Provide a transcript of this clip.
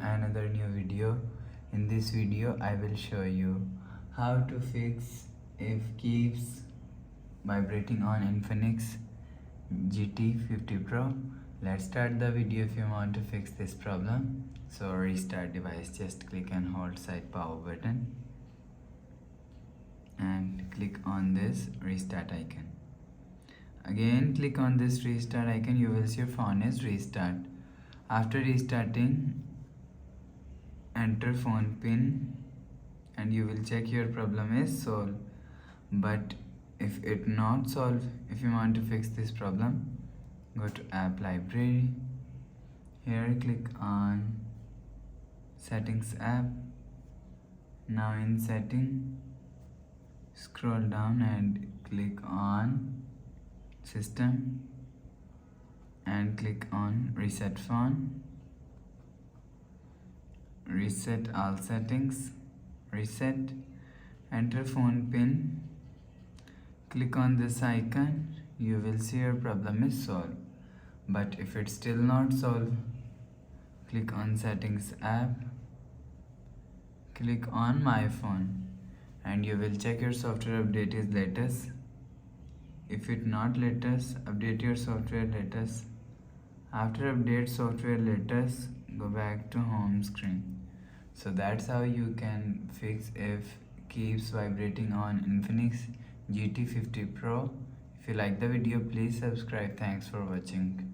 another new video. In this video I will show you how to fix if keeps vibrating on Infinix GT50 Pro. Let's start the video. If you want to fix this problem, so restart device, just click and hold side power button and click on this restart icon. Again click on this restart icon, you will see your phone is restart. After restarting, enter phone pin and you will check your problem is solved. But if it not solved, if you want to fix this problem, go to app library. Here click on settings app. Now in setting, scroll down and click on system and click on reset phone. Reset all settings, reset, enter phone pin, click on this icon, you will see your problem is solved. But if it's still not solved, click on settings app, click on my phone and you will check your software update is latest. If it not latest, update your software latest. After update software latest, go back to home screen. So that's how you can fix if keeps vibrating on Infinix GT50 Pro. If you like the video, please subscribe. Thanks for watching.